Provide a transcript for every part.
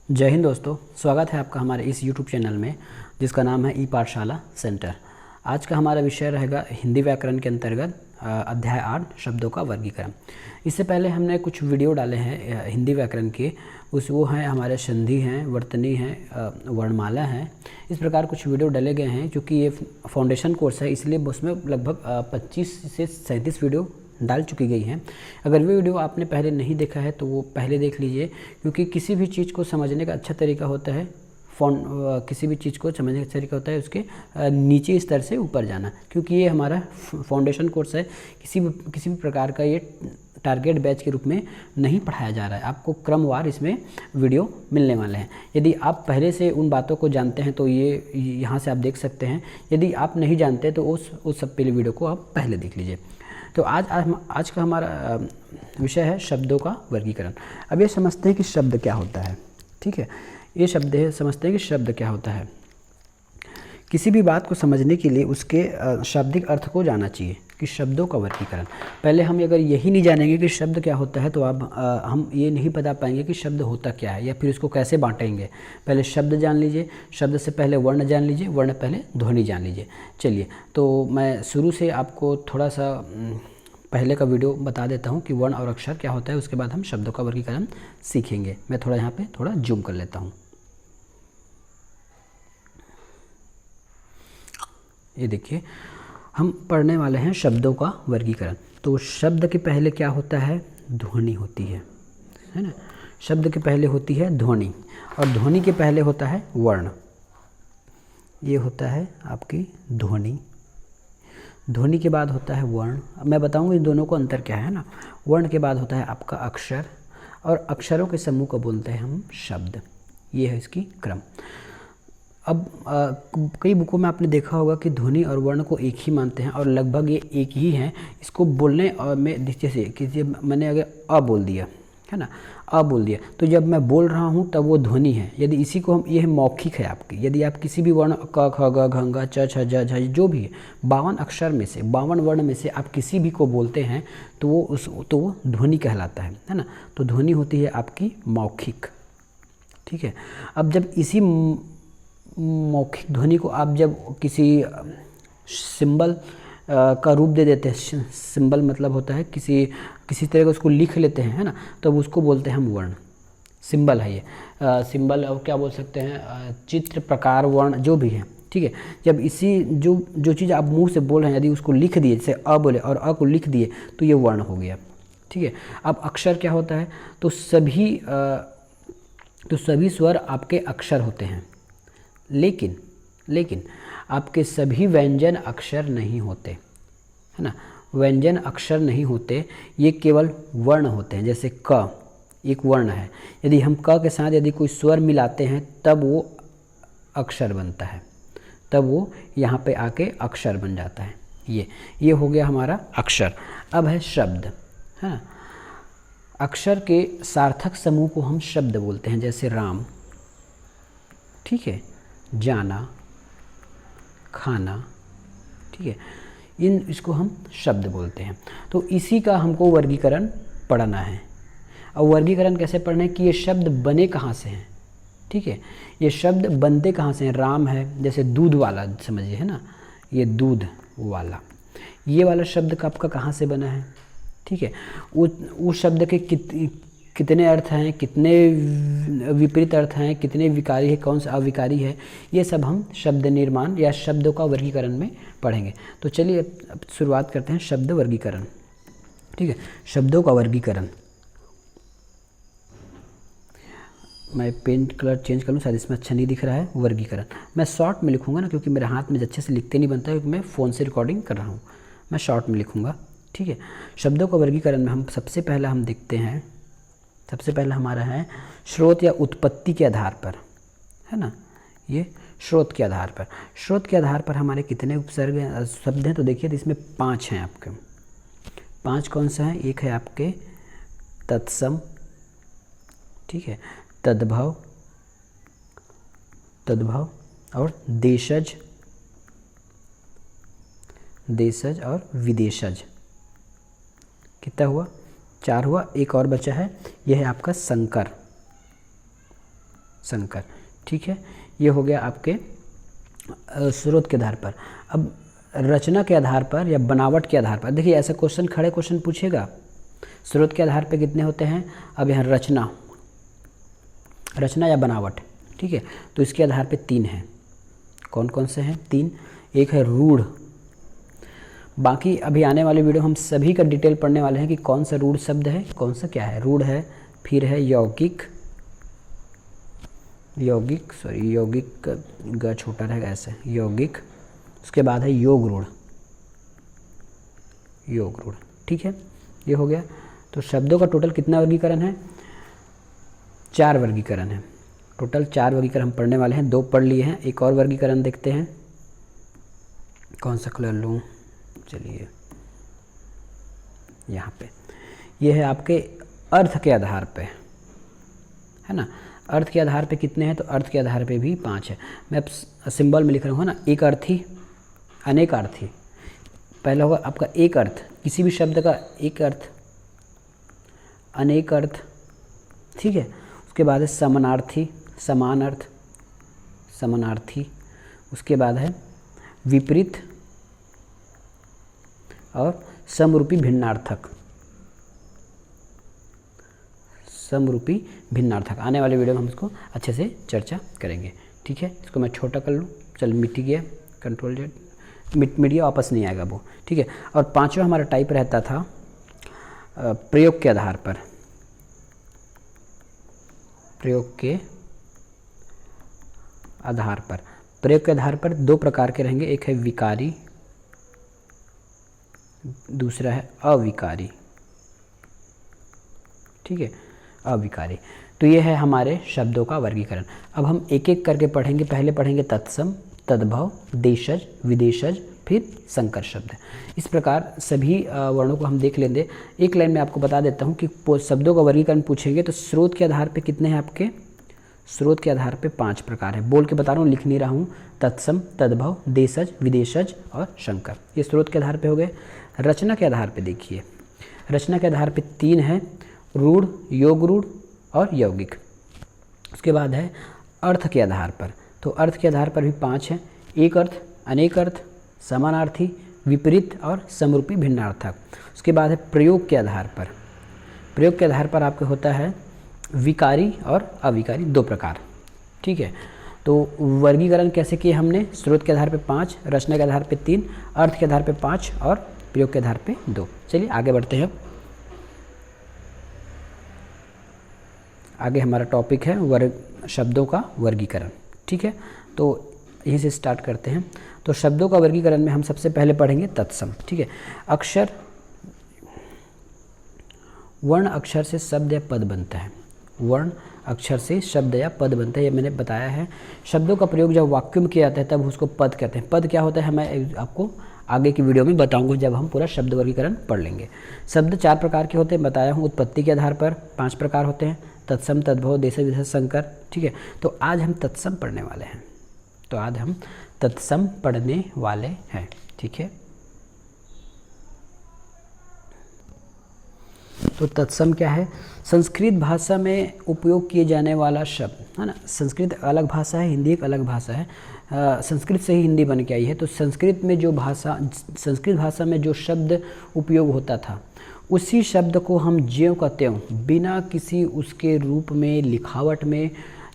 जय हिंद दोस्तों, स्वागत है आपका हमारे इस YouTube चैनल में जिसका नाम है ई पाठशाला सेंटर। आज का हमारा विषय रहेगा हिंदी व्याकरण के अंतर्गत अध्याय 8 शब्दों का वर्गीकरण। इससे पहले हमने कुछ वीडियो डाले हैं हिंदी व्याकरण के, वो हैं हमारे संधि हैं, वर्तनी हैं, वर्णमाला हैं। इस प्रकार कुछ वीडियो डाले गए हैं। क्योंकि ये फाउंडेशन कोर्स है इसलिए उसमें लगभग 25 से 37 वीडियो डाल चुकी गई हैं। अगर वो वीडियो आपने पहले नहीं देखा है तो वो पहले देख लीजिए, क्योंकि किसी भी चीज़ को समझने का अच्छा तरीका होता है किसी भी चीज़ को समझने का तरीका होता है उसके नीचे स्तर से ऊपर जाना। क्योंकि ये हमारा फाउंडेशन कोर्स है, किसी भी प्रकार का ये टारगेट बैच के रूप में नहीं पढ़ाया जा रहा है। आपको क्रमवार इसमें वीडियो मिलने वाले हैं। यदि आप पहले से उन बातों को जानते हैं तो ये यहाँ से आप देख सकते हैं। यदि आप नहीं जानते तो उस सब पहले वीडियो को आप पहले देख लीजिए। तो आज का हमारा विषय है शब्दों का वर्गीकरण। अब ये समझते हैं कि शब्द क्या होता है। ठीक है, ये शब्द है, समझते हैं कि शब्द क्या होता है। किसी भी बात को समझने के लिए उसके शाब्दिक अर्थ को जानना चाहिए कि शब्दों का वर्गीकरण। पहले हम अगर यही नहीं जानेंगे कि शब्द क्या होता है तो हम ये नहीं बता पाएंगे कि शब्द होता क्या है या फिर उसको कैसे बांटेंगे। पहले शब्द जान लीजिए, शब्द से पहले वर्ण जान लीजिए, वर्ण पहले ध्वनि जान लीजिए। चलिए, तो मैं शुरू से आपको थोड़ा सा पहले का वीडियो बता देता हूँ कि वर्ण और अक्षर क्या होता है। उसके बाद हम शब्दों का वर्गीकरण सीखेंगे। मैं थोड़ा यहाँ पे थोड़ा जूम कर लेता हूँ। ये देखिए, हम पढ़ने वाले हैं शब्दों का वर्गीकरण। तो शब्द के पहले क्या होता है? ध्वनि होती है ना। शब्द के पहले होती है ध्वनि, और ध्वनि के पहले होता है वर्ण। ये होता है आपकी ध्वनि। ध्वनि के बाद होता है वर्ण। अब मैं बताऊंगा इन दोनों को अंतर क्या है ना। वर्ण के बाद होता है आपका अक्षर, और अक्षरों के समूह को बोलते हैं हम शब्द। ये है इसकी क्रम। अब कई बुकों में आपने देखा होगा कि ध्वनि और वर्ण को एक ही मानते हैं, और लगभग ये एक ही हैं। इसको बोलने और में जैसे किसी मैंने अगर अ बोल दिया है ना, अ बोल दिया, तो जब मैं बोल रहा हूँ तब वो ध्वनि है। यदि इसी को हम, ये है मौखिक है आपकी। यदि आप किसी भी वर्ण क ख ग घ ङ च छ ज झ जो भी है 52 अक्षर में से, 52 वर्ण में से आप किसी भी को बोलते हैं तो वो ध्वनि कहलाता है ना। तो ध्वनि होती है आपकी मौखिक। ठीक है, अब जब इसी मौखिक ध्वनि को आप जब किसी सिंबल का रूप दे देते हैं, सिंबल मतलब होता है किसी तरह का उसको लिख लेते हैं, है ना, तो उसको बोलते हैं हम वर्ण। सिंबल है ये सिंबल, और क्या बोल सकते हैं, चित्र, प्रकार, वर्ण जो भी है। ठीक है, जब इसी जो चीज़ आप मुंह से बोल रहे हैं यदि उसको लिख दिए, जैसे अ बोले और अ को लिख दिए तो ये वर्ण हो गया। ठीक है, अब अक्षर क्या होता है? तो सभी स्वर आपके अक्षर होते हैं, लेकिन आपके सभी व्यंजन अक्षर नहीं होते, है ना। व्यंजन अक्षर नहीं होते, ये केवल वर्ण होते हैं। जैसे क एक वर्ण है, यदि हम क के साथ यदि कोई स्वर मिलाते हैं तब वो अक्षर बनता है, तब वो यहाँ पे आके अक्षर बन जाता है। ये हो गया हमारा अक्षर। अब है शब्द, है ना। अक्षर के सार्थक समूह को हम शब्द बोलते हैं, जैसे राम, ठीक है, जाना, खाना, ठीक है, इसको हम शब्द बोलते हैं। तो इसी का हमको वर्गीकरण पढ़ना है। और वर्गीकरण कैसे पढ़ना है कि ये शब्द बने कहाँ से हैं। ठीक है, ये शब्द बनते कहाँ से हैं। राम है, जैसे दूध वाला समझिए, है ना, ये दूध वाला, ये वाला शब्द का आपका कहाँ से बना है। ठीक है, उस शब्द के कितने अर्थ हैं, कितने विपरीत अर्थ हैं, कितने विकारी है, कौन सा अविकारी है, ये सब हम शब्द निर्माण या शब्दों का वर्गीकरण में पढ़ेंगे। तो चलिए अब शुरुआत करते हैं शब्द वर्गीकरण। ठीक है, शब्दों का वर्गीकरण। मैं पेंट कलर चेंज कर लूँ, शायद इसमें अच्छा नहीं दिख रहा है। वर्गीकरण मैं शॉर्ट में लिखूँगा ना, क्योंकि मेरे हाथ में अच्छे से लिखते नहीं बनता है, क्योंकि मैं फ़ोन से रिकॉर्डिंग कर रहा हूँ। मैं शॉर्ट में लिखूँगा। ठीक है, शब्दों का वर्गीकरण में हम सबसे पहला हम देखते हैं, सबसे पहला हमारा है स्रोत या उत्पत्ति के आधार पर, है ना। ये स्रोत के आधार पर, स्रोत के आधार पर हमारे कितने उपसर्ग शब्द हैं? तो देखिए, तो इसमें 5 हैं आपके। 5 कौन सा है? एक है आपके तत्सम, ठीक है, तद्भव और देशज और विदेशज। कितना हुआ? 4 हुआ। एक और बचा है, यह है आपका संकर। संकर। ठीक है, ये हो गया आपके स्रोत के आधार पर। अब रचना के आधार पर या बनावट के आधार पर, देखिए ऐसा क्वेश्चन, खड़े क्वेश्चन पूछेगा, स्रोत के आधार पर कितने होते हैं। अब यहाँ रचना या बनावट, ठीक है, तो इसके आधार पे 3 हैं। कौन कौन से हैं? 3। एक है रूढ़, बाकी अभी आने वाले वीडियो हम सभी का डिटेल पढ़ने वाले हैं कि कौन सा रूढ़ शब्द है, कौन सा क्या है। रूढ़ है, फिर है यौगिक ग छोटा रहेगा ऐसे, यौगिक। उसके बाद है योग रूढ़। ठीक है, ये हो गया। तो शब्दों का टोटल कितना वर्गीकरण है? 4 वर्गीकरण है। टोटल 4 वर्गीकरण हम पढ़ने वाले हैं, 2 पढ़ लिए हैं। एक और वर्गीकरण देखते हैं, कौन सा कलर लूँ, चलिए यहाँ पे। ये है आपके अर्थ के आधार पे, है ना। अर्थ के आधार पे कितने हैं? तो अर्थ के आधार पे भी 5 है। मैं सिंबल में लिख रहा हूँ ना, एक अर्थी, अनेक अर्थी। पहला होगा आपका एक अर्थ, किसी भी शब्द का एक अर्थ, अनेक अर्थ, ठीक है। उसके बाद है समानार्थी, समान अर्थ, समानार्थी। उसके बाद है विपरीत और समरूपी भिन्नार्थक, समरूपी भिन्नार्थक। आने वाले वीडियो में हम इसको अच्छे से चर्चा करेंगे, ठीक है। इसको मैं छोटा कर लूँ, चल मिट गया, कंट्रोल जेड, मिट गया, वापस नहीं आएगा वो, ठीक है। और 5वां हमारा टाइप रहता था प्रयोग के आधार पर। प्रयोग के आधार पर, प्रयोग के आधार पर 2 प्रकार के रहेंगे, एक है विकारी, दूसरा है अविकारी, ठीक है, अविकारी। तो ये है हमारे शब्दों का वर्गीकरण। अब हम एक एक करके पढ़ेंगे। पहले पढ़ेंगे तत्सम, तद्भव, देशज, विदेशज, फिर संकर शब्द। इस प्रकार सभी वर्णों को हम देख लेंगे। एक लाइन में आपको बता देता हूँ कि शब्दों का वर्गीकरण पूछेंगे तो स्रोत के आधार पे कितने हैं आपके? स्रोत के आधार पे 5 प्रकार है। बोल के बता रहा हूँ, लिख नहीं रहा हूँ। तत्सम, तद्भव, देशज, विदेशज और संकर, ये स्रोत के आधार पे हो गए। रचना के आधार पे देखिए, रचना के आधार पे 3 है, रूढ़, योग रूढ़ और यौगिक। उसके बाद है अर्थ के आधार पर, तो अर्थ के आधार पर भी 5 है, एक अर्थ, अनेक अर्थ, समानार्थी, विपरीत और समरूपी भिन्नार्थक। उसके बाद है प्रयोग के आधार पर, प्रयोग के आधार पर आपके होता है विकारी और अविकारी, 2 प्रकार, ठीक है। तो वर्गीकरण कैसे किए हमने? स्रोत के आधार पे 5, रचना के आधार पे 3, अर्थ के आधार पे 5 और प्रयोग के आधार पे 2। चलिए आगे बढ़ते हैं। आगे हमारा टॉपिक है शब्दों का वर्गीकरण, ठीक है। तो यहीं से स्टार्ट करते हैं। तो शब्दों का वर्गीकरण में हम सबसे पहले पढ़ेंगे तत्सम, ठीक है। अक्षर, वर्ण अक्षर से शब्द या पद बनता है। वर्ण अक्षर से शब्द या पद बनता है, ये मैंने बताया है। शब्दों का प्रयोग जब वाक्य में किया जाता है तब उसको पद कहते हैं। पद क्या होता है मैं आपको आगे की वीडियो में बताऊंगा जब हम पूरा शब्द वर्गीकरण पढ़ लेंगे। शब्द 4 प्रकार के होते हैं, बताया हूँ। उत्पत्ति के आधार पर 5 प्रकार होते हैं, तत्सम, तद्भव, देशज, विदेशज, संकर, ठीक है। तो आज हम तत्सम पढ़ने वाले हैं, तो आज हम तत्सम पढ़ने वाले हैं, ठीक है। तो तत्सम क्या है? संस्कृत भाषा में उपयोग किए जाने वाला शब्द, है ना। संस्कृत अलग भाषा है, हिंदी एक अलग भाषा है। संस्कृत से ही हिंदी बन के आई है। तो संस्कृत भाषा में जो शब्द उपयोग होता था, उसी शब्द को हम ज्यों का त्यों, बिना किसी उसके रूप में, लिखावट में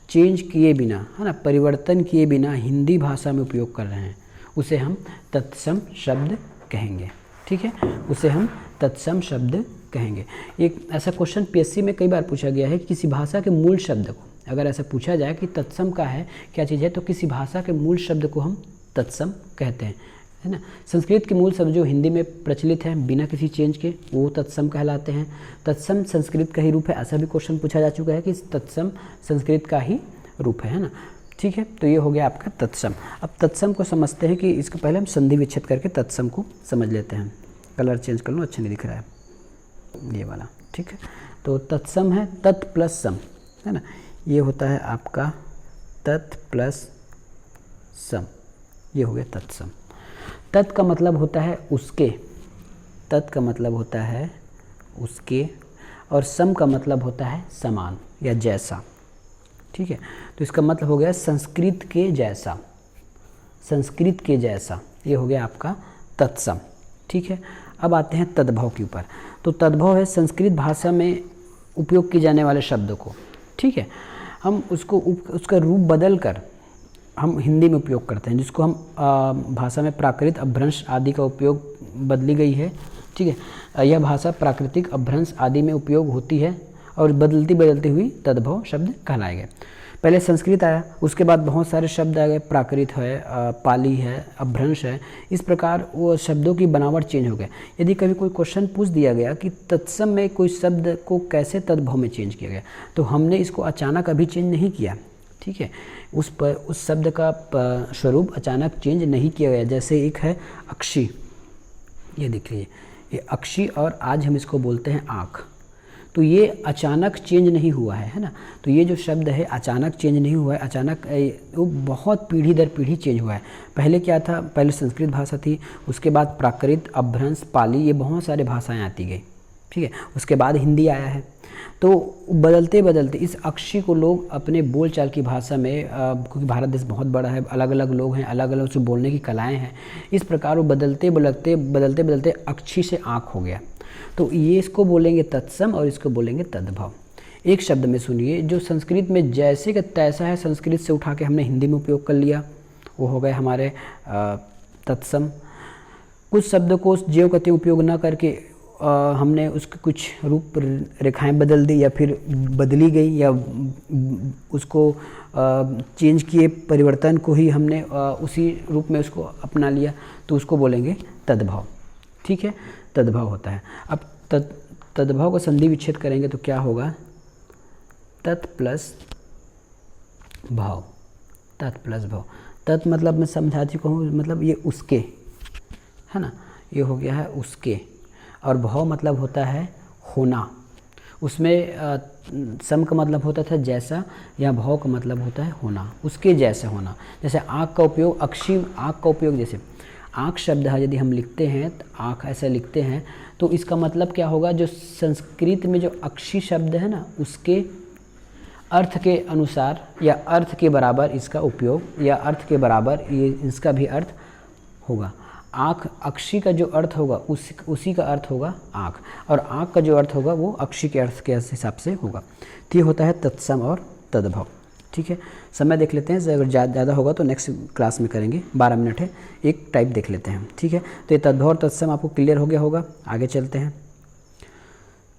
चेंज किए बिना, है ना, परिवर्तन किए बिना हिंदी भाषा में उपयोग कर रहे हैं, उसे हम तत्सम शब्द कहेंगे, ठीक है। उसे हम तत्सम शब्द कहेंगे। एक ऐसा क्वेश्चन पीएससी में कई बार पूछा गया है कि किसी भाषा के मूल शब्द को, अगर ऐसा पूछा जाए कि तत्सम का है क्या चीज़ है, तो किसी भाषा के मूल शब्द को हम तत्सम कहते हैं, है ना। संस्कृत के मूल शब्द जो हिंदी में प्रचलित हैं बिना किसी चेंज के, वो तत्सम कहलाते हैं। तत्सम संस्कृत का ही रूप है, ऐसा भी क्वेश्चन पूछा जा चुका है कि तत्सम संस्कृत का ही रूप है ना, ठीक है। तो ये हो गया आपका तत्सम। अब तत्सम को समझते हैं कि इसको पहले हम संधि विच्छेद करके तत्सम को समझ लेते हैं। कलर चेंज कर लूँ, अच्छा नहीं दिख रहा है ये वाला, ठीक है। तो तत्सम है तत् प्लस सम, है ना। ये होता है आपका तत् प्लस सम, ये हो गया तत्सम। तत् का मतलब होता है उसके, तत् का मतलब होता है उसके, और सम का मतलब होता है समान या जैसा, ठीक है। तो इसका मतलब हो गया संस्कृत के जैसा, संस्कृत के जैसा, ये हो गया आपका तत्सम। ठीक है, अब आते हैं तद्भव के ऊपर। तो तद्भव है संस्कृत भाषा में उपयोग किए जाने वाले शब्द को, ठीक है, हम उसको उसका रूप बदल कर हम हिंदी में उपयोग करते हैं, जिसको हम भाषा में प्राकृत अपभ्रंश आदि का उपयोग बदली गई है। ठीक है, यह भाषा प्राकृतिक अपभ्रंश आदि में उपयोग होती है और बदलती बदलती हुई तद्भव शब्द कहलाए गए। पहले संस्कृत आया, उसके बाद बहुत सारे शब्द आ गए, प्राकृत है, पाली है, अपभ्रंश है, इस प्रकार वो शब्दों की बनावट चेंज हो गए। यदि कभी कोई क्वेश्चन पूछ दिया गया कि तत्सम में कोई शब्द को कैसे तद्भव में चेंज किया गया, तो हमने इसको अचानक अभी चेंज नहीं किया। ठीक है, उस शब्द का स्वरूप अचानक चेंज नहीं किया गया। जैसे एक है अक्षी, ये देख लीजिए, ये अक्षी, और आज हम इसको बोलते हैं आँख। तो ये अचानक चेंज नहीं हुआ है ना। तो ये जो शब्द है अचानक चेंज नहीं हुआ है, अचानक वो बहुत पीढ़ी दर पीढ़ी चेंज हुआ है। पहले क्या था, पहले संस्कृत भाषा थी, उसके बाद प्राकृत, अपभ्रंश, पाली, ये बहुत सारे भाषाएं आती गई। ठीक है, उसके बाद हिंदी आया है। तो बदलते बदलते इस अक्षी को लोग अपने बोलचाल की भाषा में, क्योंकि भारत देश बहुत बड़ा है, अलग अलग लोग हैं, अलग अलग जो बोलने की कलाएँ हैं, इस प्रकार वो बदलते बदलते अक्षी से आँख हो गया। तो ये इसको बोलेंगे तत्सम और इसको बोलेंगे तद्भव। एक शब्द में सुनिए, जो संस्कृत में जैसे का तैसा है, संस्कृत से उठा के हमने हिंदी में उपयोग कर लिया, वो हो गए हमारे तत्सम। कुछ शब्द को ज्यों का त्यों उपयोग ना करके हमने उसके कुछ रूप रेखाएं बदल दी, या फिर बदली गई, या उसको चेंज किए, परिवर्तन को ही हमने उसी रूप में उसको अपना लिया, तो उसको बोलेंगे तद्भव। ठीक है, तद्भव होता है। अब तद्भव का संधि विच्छेद करेंगे तो क्या होगा, तत् प्लस भाव, तत् प्लस भाव। तत् मतलब मैं समझा चुका हूँ, मतलब ये उसके है ना, ये हो गया है उसके, और भाव मतलब होता है होना। उसमें सम का मतलब होता था जैसा, या भाव का मतलब होता है होना, उसके जैसे होना। जैसे आँख का उपयोग, अक्षी आँख का उपयोग, जैसे आँख शब्द है यदि हम लिखते हैं, तो आँख ऐसे लिखते हैं, तो इसका मतलब क्या होगा, जो संस्कृत में जो अक्षी शब्द है ना, उसके अर्थ के अनुसार या अर्थ के बराबर इसका उपयोग, या अर्थ के बराबर ये इसका भी अर्थ होगा। आँख, अक्षी का जो अर्थ होगा उसी का अर्थ होगा आँख, और आँख का जो अर्थ होगा वो अक्षी के अर्थ के हिसाब से होगा। तो ये होता है तत्सम और तद्भव। ठीक है, समय देख लेते हैं, अगर ज़्यादा होगा तो नेक्स्ट क्लास में करेंगे, 12 मिनट है, एक टाइप देख लेते हैं। ठीक है, तो ये तद्भव और तत्सम आपको क्लियर हो गया होगा। आगे चलते हैं।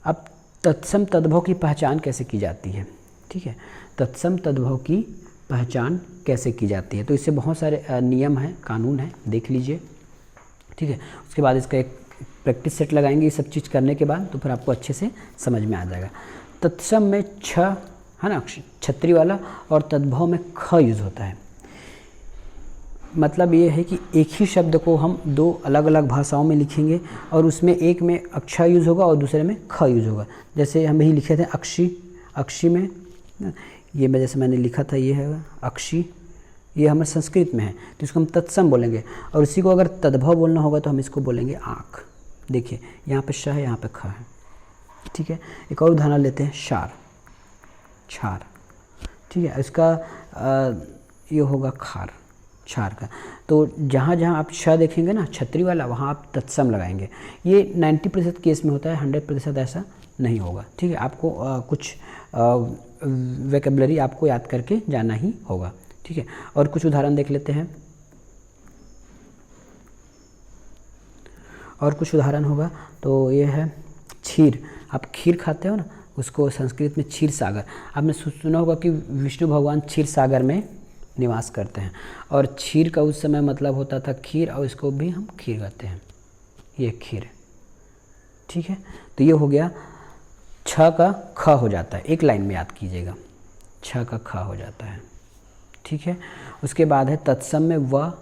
अब तत्सम तद्भव की पहचान कैसे की जाती है। ठीक है, तत्सम तद्भव की पहचान कैसे की जाती है, तो इससे बहुत सारे नियम हैं, कानून हैं, देख लीजिए। ठीक है, उसके बाद इसका एक प्रैक्टिस सेट लगाएंगे, ये सब चीज़ करने के बाद तो फिर आपको अच्छे से समझ में आ जाएगा। तत्सम में छ है ना, छत्री वाला, और तद्भव में ख यूज़ होता है। मतलब ये है कि एक ही शब्द को हम दो अलग अलग भाषाओं में लिखेंगे, और उसमें एक में अक्षा यूज़ होगा और दूसरे में ख यूज़ होगा। जैसे हम यही लिखे थे अक्षी, अक्षी में ये मैं जैसे मैंने लिखा था, ये है अक्षी, ये हमें संस्कृत में है, तो इसको हम तत्सम बोलेंगे। और इसी को अगर तद्भव बोलना होगा तो हम इसको बोलेंगे आँख। देखिए यहाँ पे श है, यहाँ पे ख है। ठीक है, एक और उदाहरण लेते हैं, शार, छार। ठीक है, इसका ये होगा खार, छार का। तो जहाँ जहाँ आप श देखेंगे ना, छतरी वाला, वहाँ आप तत्सम लगाएंगे। ये 90% केस में होता है, 100% ऐसा नहीं होगा। ठीक है, आपको कुछ वोकैबुलरी आपको याद करके जाना ही होगा। ठीक है, और कुछ उदाहरण देख लेते हैं, और कुछ उदाहरण होगा। तो ये है क्षीर, आप खीर खाते हो ना, उसको संस्कृत में क्षीर सागर। आपने सुना होगा कि विष्णु भगवान क्षीर सागर में निवास करते हैं, और क्षीर का उस समय मतलब होता था खीर, और इसको भी हम खीर कहते हैं, ये खीर। ठीक है, तो ये हो गया, छ का ख हो जाता है, एक लाइन में याद कीजिएगा, छ का ख हो जाता है। ठीक है, उसके बाद है तत्सम में व,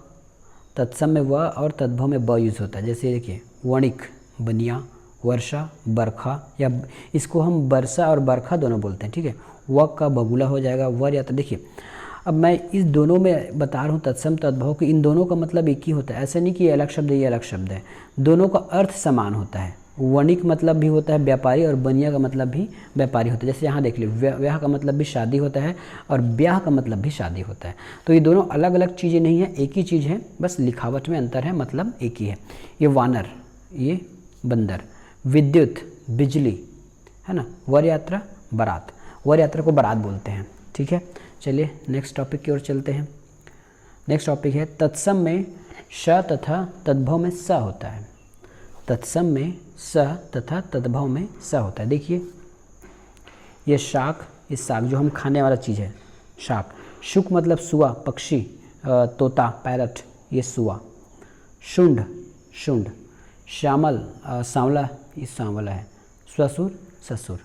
तत्सम में व और तद्भव में ब यूज़ होता है। जैसे देखिए वणिक, बनिया, वर्षा, बरखा, या इसको हम वर्षा और बरखा दोनों बोलते हैं। ठीक है, व का बगुला हो जाएगा, वर या तो देखिए, अब मैं इस दोनों में बता रहा हूँ तत्सम तद्भव कि इन दोनों का मतलब एक ही होता है। ऐसा नहीं कि ये अलग शब्द है, ये अलग शब्द है, दोनों का अर्थ समान होता है। वणिक मतलब भी होता है व्यापारी और बनिया का मतलब भी व्यापारी होता है। जैसे यहाँ देख लीजिए, व्याह का मतलब भी शादी होता है और ब्याह का मतलब भी शादी होता है। तो ये दोनों अलग अलग चीज़ें नहीं है, एक ही चीज़ है, बस लिखावट में अंतर है, मतलब एक ही है। ये वानर, ये बंदर, विद्युत बिजली, है ना, वर यात्रा बारात, वर यात्रा को बारात बोलते हैं। ठीक है, चलिए नेक्स्ट टॉपिक की ओर चलते हैं। नेक्स्ट टॉपिक है तत्सम में श तथा तद्भव में स होता है। तत्सम में स तथा तद्भव में स होता है। देखिए ये शाक, इस शाक जो हम खाने वाला चीज़ है, शाक। शुक मतलब सुआ, पक्षी, तोता, पैरट, ये सुआ। शुंड, शुंड। श्यामल, सांवला, ये सांवला है। ससुर, ससुर।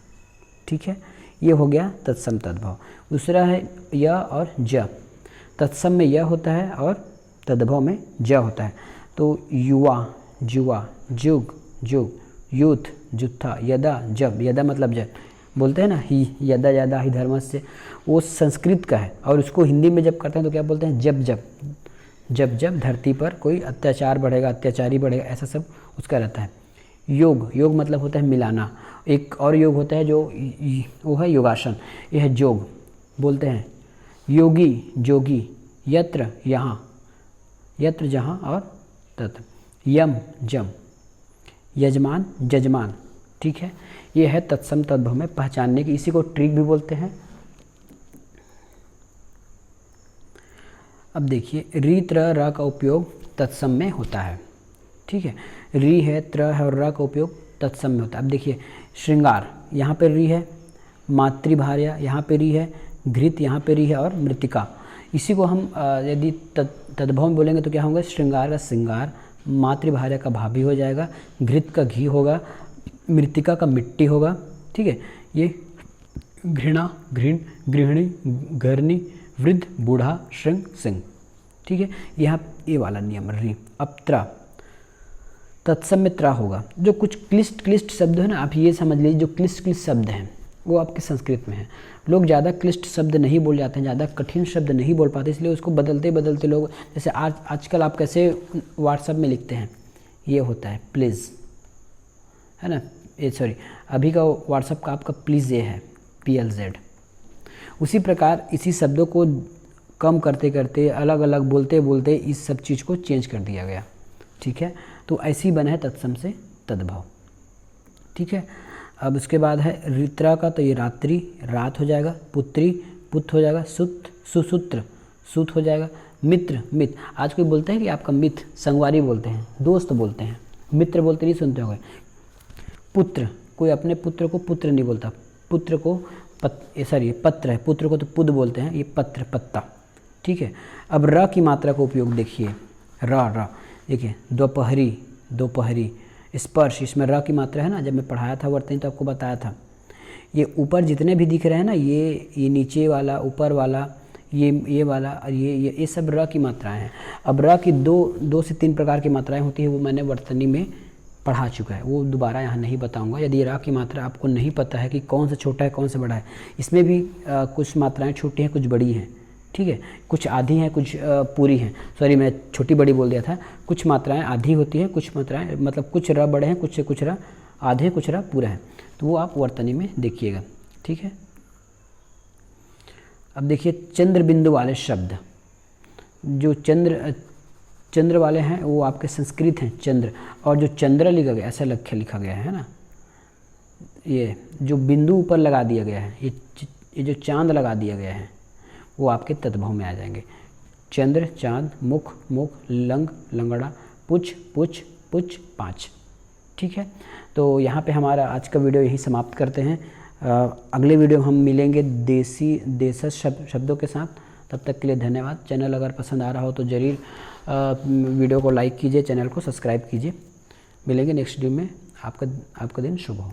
ठीक है, ये हो गया तत्सम तद्भव। दूसरा है य और ज। तत्सम में य होता है और तद्भव में ज होता है। तो युवा, जुआ, जुग, जुग, यूथ, जुत्था, यदा, जब, यदा मतलब जब, बोलते हैं ना ही, यदा यदा ही धर्मस्य, वो संस्कृत का है और उसको हिंदी में जब करते हैं तो क्या बोलते हैं, जब जब, जब जब धरती पर कोई अत्याचार बढ़ेगा, अत्याचारी बढ़ेगा, ऐसा सब उसका रहता है। योग, योग मतलब होता है मिलाना। एक और योग होता है जो वो है योगासन, यह है जोग, बोलते हैं योगी, जोगी। यत्र, यहाँ, यत्र जहाँ और तत्र। यम, जम। यजमान, जजमान। ठीक है, ये है तत्सम तद्भव में पहचानने की, इसी को ट्रिक भी बोलते हैं। अब देखिए री, त्र, र का उपयोग तत्सम में होता है। ठीक है, री है, त्र है और र का उपयोग तत्सम में होता है। अब देखिए श्रृंगार, यहाँ पे री है, मातृभार्या यहाँ पे री है, घृत यहाँ पे री है और मृतिका। इसी को हम यदि तद्भव में बोलेंगे तो क्या होगा, श्रृंगार का श्रृंगार, मातृभार्या का भाभी हो जाएगा, घृत का घी होगा, मृतिका का मिट्टी होगा। ठीक है, ये घृणा, घृण, गृहिणी, घरनी, वृद्ध, बूढ़ा, श्रृंग, सिंह। ठीक है, यहाँ ये वाला नियम री। अब त्रा, तत्सम में त्रा होगा। जो कुछ क्लिष्ट क्लिष्ट शब्द है ना, आप ये समझ लीजिए, जो क्लिष्ट क्लिष्ट शब्द हैं वो आपके संस्कृत में है। लोग ज़्यादा क्लिष्ट शब्द नहीं बोल जाते हैं, ज़्यादा कठिन शब्द नहीं बोल पाते, इसलिए उसको बदलते बदलते लोग, जैसे आजकल आप कैसे व्हाट्सएप में लिखते हैं, ये होता है प्लीज़, है ना, ये सॉरी अभी का व्हाट्सएप का आपका प्लीज़ ये है PLZ। उसी प्रकार इसी शब्दों को कम करते करते, अलग अलग बोलते बोलते इस सब चीज़ को चेंज कर दिया गया। ठीक है, तो ऐसी बना है तत्सम से तद्भव। ठीक है, अब उसके बाद है ऋत्रा का, तो ये रात्रि, रात हो जाएगा। पुत्री, पुत्र हो जाएगा। सुत, सुसूत्र, सूत हो जाएगा। मित्र, मित्र। आज कोई बोलते हैं कि आपका मित्र, संगवारी बोलते हैं, दोस्त बोलते हैं, मित्र बोलते नहीं सुनते होंगे। पुत्र, कोई अपने पुत्र को पुत्र नहीं बोलता, पुत्र को पत्र है, पुत्र को तो पुद बोलते हैं, ये पत्र, पत्ता। ठीक है, अब र की मात्रा का उपयोग देखिए, र देखिए, दोपहरी, दोपहरी। स्पर्श, इसमें र की मात्रा है ना, जब मैं पढ़ाया था वर्तनी तो आपको बताया था। ये ऊपर जितने भी दिख रहे हैं ना, ये नीचे वाला, ऊपर वाला, ये वाला और ये सब र की मात्राएं हैं। अब र की दो से तीन प्रकार की मात्राएं होती है, वो मैंने वर्तनी में पढ़ा चुका है, वो दोबारा यहाँ नहीं बताऊंगा। यदि र की मात्रा आपको नहीं पता है कि कौन सा छोटा है कौन सा बड़ा है, इसमें भी कुछ मात्राएं छोटी हैं, कुछ बड़ी हैं। ठीक है, कुछ आधी हैं, कुछ पूरी हैं। सॉरी, मैं छोटी बड़ी बोल दिया था। कुछ मात्राएं आधी होती हैं, कुछ मात्राएं मतलब कुछ र बड़े हैं, कुछ र आधे, कुछ र पूरा है। तो वो आप वर्तनी में देखिएगा। ठीक है, अब देखिए चंद्र बिंदु वाले शब्द, जो चंद्र वाले हैं वो आपके संस्कृत हैं, चंद्र। और जो चंद्र लिखा गया, ऐसा लिखा गया है ना, ये जो बिंदु ऊपर लगा दिया गया है, ये जो चांद लगा दिया गया है, वो आपके तद्भव में आ जाएंगे। चंद्र, चांद, मुख, मुख, लंग, लंगड़ा, पुछ, पुछ, पुछ, पाँच। ठीक है, तो यहाँ पे हमारा आज का वीडियो यही समाप्त करते हैं। अगले वीडियो में हम मिलेंगे देशज शब्दों के साथ। तब तक के लिए धन्यवाद। चैनल अगर पसंद आ रहा हो तो ज़रूर वीडियो को लाइक कीजिए, चैनल को सब्सक्राइब कीजिए। मिलेंगे नेक्स्ट वीडियो में। आपका दिन शुभ हो।